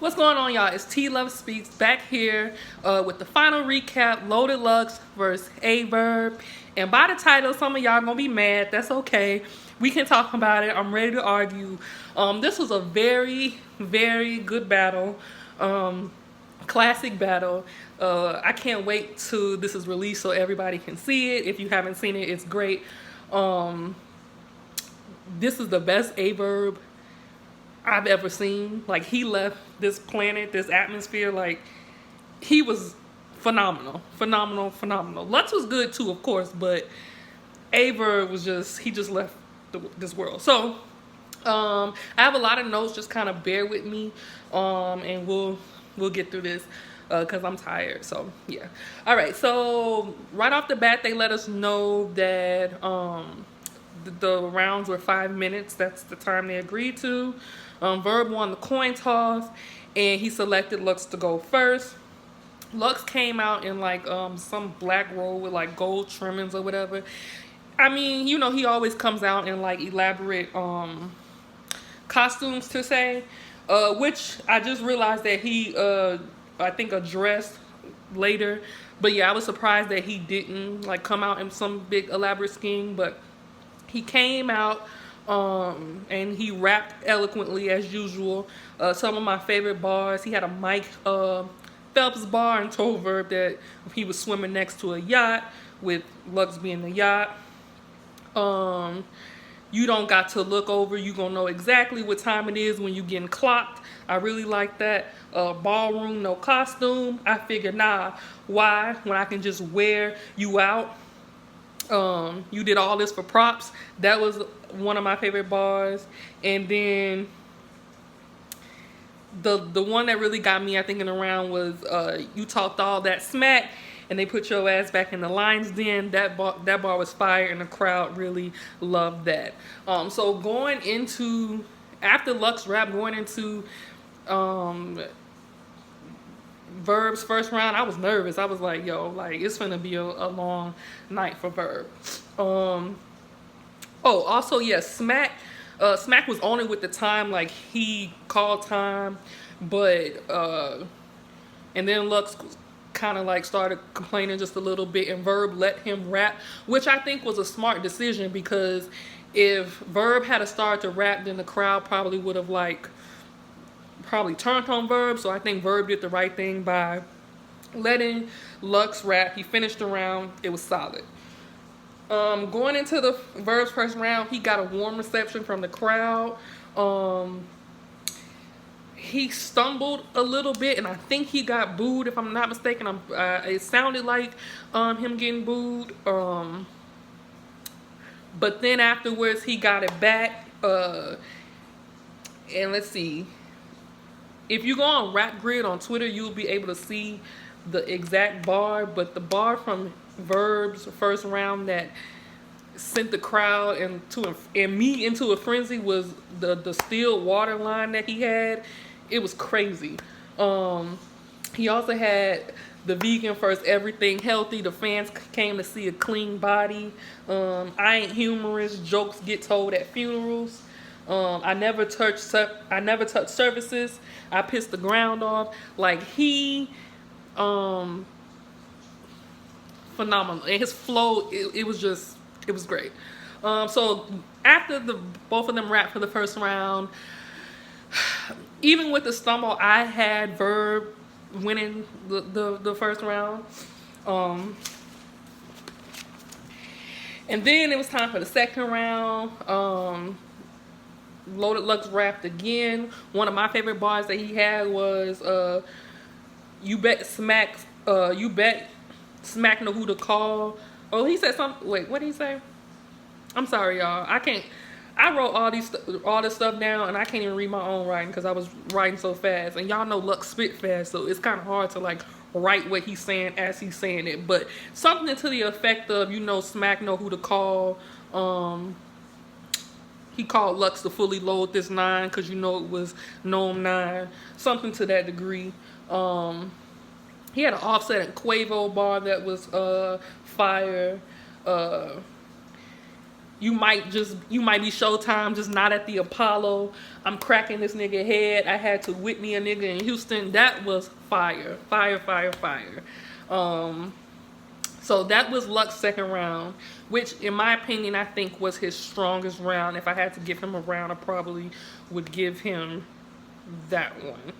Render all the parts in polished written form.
What's going on, y'all? It's T Love Speaks back here with the final recap, Loaded Lux versus Aye Verb. And by the title, some of y'all gonna be mad. That's okay. We can talk about it. I'm ready to argue. This was a very, very good battle. Classic battle. I can't wait till this is released so everybody can see it. If you haven't seen it, it's great. This is the best Aye Verb I've ever seen. Like, he left this planet, this atmosphere, like, he was phenomenal. Phenomenal. Lux was good too, of course, but Aye Verb was he just left this world. So, I have a lot of notes, just kind of bear with me, and we'll get through this, because I'm tired, so yeah. All right, so right off the bat, they let us know that the rounds were 5 minutes. That's the time they agreed to. Verb won the coin toss, and he selected Lux to go first. Lux came out in like some black robe with like gold trimmings or whatever. I mean, you know, he always comes out in like elaborate costumes to say, which I just realized that he I think addressed later. But yeah, I was surprised that he didn't like come out in some big elaborate scheme, but he came out and he rapped eloquently as usual. Some of my favorite bars. He had a Mike Phelps bar and told Verb that he was swimming next to a yacht, with Lux being the yacht. You don't got to look over. You gonna know exactly what time it is when you getting clocked. I really like that. Ballroom, no costume. I figured, nah, why? When I can just wear you out. You did all this for props. That was one of my favorite bars. And then the one that really got me, I think, in the round was you talked all that smack and they put your ass back in the lion's den. That bar was fire, and the crowd really loved that. So going into, after Lux rap, going into Verb's first round, I was nervous. I was like, yo, like, it's gonna be a long night for Verb. Oh, also, yeah, Smack was on it with the time. Like, he called time, but and then Lux kind of like started complaining just a little bit, and Verb let him rap, which I think was a smart decision, because if Verb had started to rap, then the crowd probably would have turned on Verb. So I think Verb did the right thing by letting Lux rap. He finished the round. It was solid. Going into the Verb's first round, he got a warm reception from the crowd. He stumbled a little bit, and I think he got booed, if I'm not mistaken. It sounded like him getting booed. But then afterwards, he got it back. And let's see. If you go on Rap Grid on Twitter, you'll be able to see the exact bar. But the bar from Verb's first round that sent the crowd and me into a frenzy was the still water line that he had. It was crazy. He also had the vegan first, everything healthy. The fans came to see a clean body. I ain't humorous. Jokes get told at funerals. I never touch services. I pissed the ground off. Like, he phenomenal. And his flow, it was great. So after both of them rapped for the first round, even with the stumble, I had Verb winning the first round. And then it was time for the second round. Loaded Lux rapped again. One of my favorite bars that he had was you bet Smack know who to call. Oh, he said something. Wait, what did he say? I'm sorry, y'all. I wrote all this stuff down, and I can't even read my own writing because I was writing so fast. And y'all know Lux spit fast, so it's kind of hard to like write what he's saying as he's saying it. But something to the effect of, Smack know who to call. He called Lux to fully load this 9 because it was NOME 9. Something to that degree. He had an Offset and Quavo bar that was fire. You might be Showtime, just not at the Apollo. I'm cracking this nigga head. I had to Whitney a nigga in Houston. That was fire. Fire, fire, fire. So that was Lux's second round, which in my opinion, I think was his strongest round. If I had to give him a round, I probably would give him that one.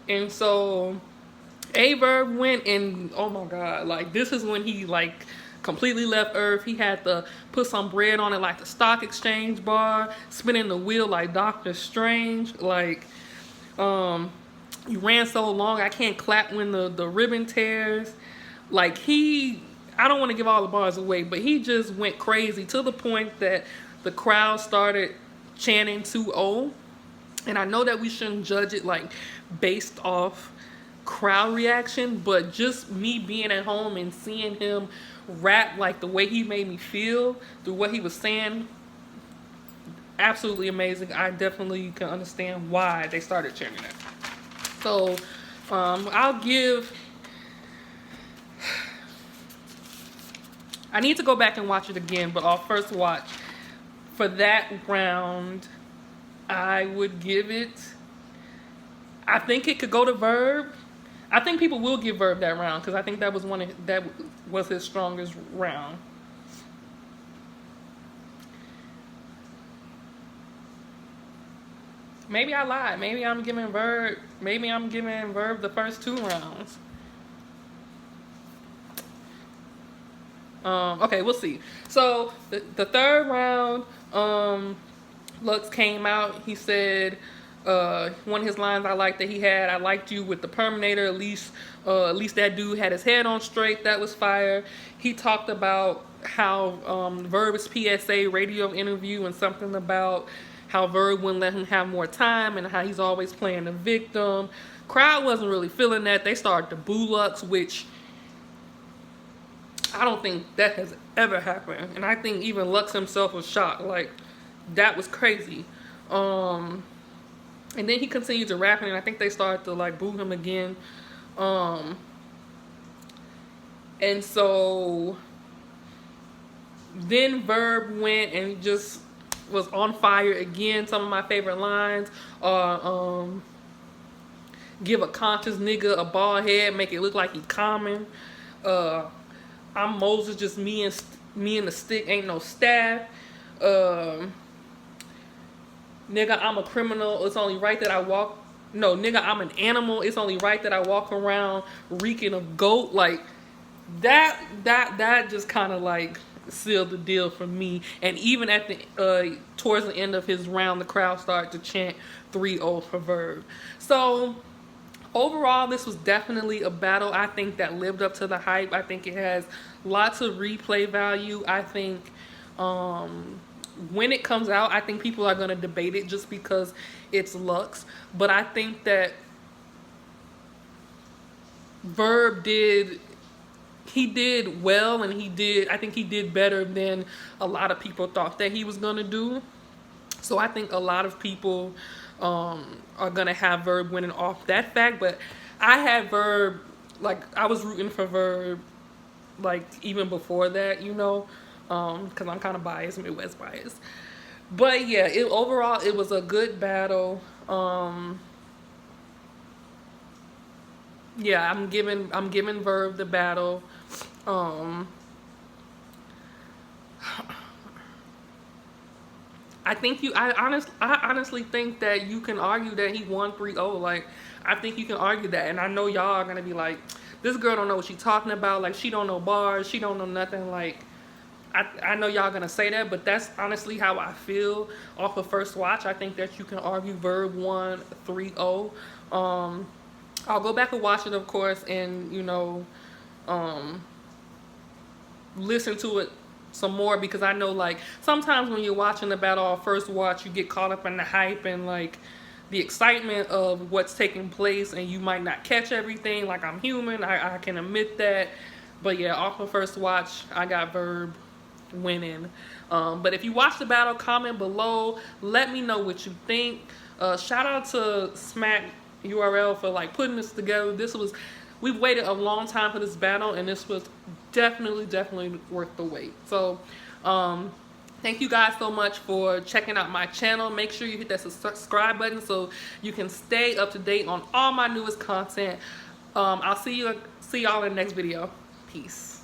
And so Aye Verb went, and oh my God, like this is when he like completely left Earth. He had to put some bread on it like the stock exchange bar, spinning the wheel like Doctor Strange. Like, you ran so long, I can't clap when the ribbon tears. Like I don't want to give all the bars away, but he just went crazy to the point that the crowd started chanting 2-0. And I know that we shouldn't judge it like based off crowd reaction, but just me being at home and seeing him rap, like the way he made me feel through what he was saying, absolutely amazing. I definitely can understand why they started chanting that. So I need to go back and watch it again, but off first watch, for that round, I would give it, I think it could go to Verb. I think people will give Verb that round because I think that was his strongest round. Maybe I lied. Maybe I'm giving Verb the first 2 rounds. Okay, we'll see. So the third round, Lux came out. He said, one of his lines I liked that he had, I liked you with the Perminator. At least that dude had his head on straight. That was fire. He talked about how Verb's PSA radio interview and something about how Verb wouldn't let him have more time and how he's always playing the victim. Crowd wasn't really feeling that. They started to boo Lux, which I don't think that has ever happened. And I think even Lux himself was shocked. Like, that was crazy. And then he continued to rap, and I think they started to like boo him again. And so then Verb went and just was on fire again. Some of my favorite lines are give a conscious nigga a bald head, make it look like he common. I'm Moses, just me and the stick, ain't no staff. Nigga, I'm a criminal. It's only right that I walk. No, nigga, I'm an animal. It's only right that I walk around reeking of goat. Like that just kind of like sealed the deal for me. And even at the towards the end of his round, the crowd started to chant 3-0 for Verb. So overall, this was definitely a battle, I think, that lived up to the hype. I think it has lots of replay value. I think when it comes out, I think people are going to debate it just because it's Lux. But I think that Verb did well, and I think he did better than a lot of people thought that he was going to do. So I think a lot of people are gonna have Verb winning off that fact, but I had Verb, like I was rooting for Verb like even before that, you know, because I'm kind of biased, Midwest biased. But yeah, overall it was a good battle. Yeah, I'm giving Verb the battle. I honestly think that you can argue that he won 3-0. Like, I think you can argue that. And I know y'all are going to be like, this girl don't know what she's talking about. Like, she don't know bars. She don't know nothing. Like, I know y'all going to say that, but that's honestly how I feel off of first watch. I think that you can argue Verb won 3-0. I'll go back and watch it, of course, and, you know, listen to it some more, because I know, like, sometimes when you're watching the battle off first watch, you get caught up in the hype and, like, the excitement of what's taking place, and you might not catch everything. Like, I'm human. I can admit that. But, yeah, off of first watch, I got Verb winning. But if you watch the battle, comment below. Let me know what you think. Shout out to Smack URL for, like, putting this together. We've waited a long time for this battle, and this was definitely worth the wait. So, Thank you guys so much for checking out my channel. Make sure you hit that subscribe button so you can stay up to date on all my newest content. I'll see y'all in the next video. Peace.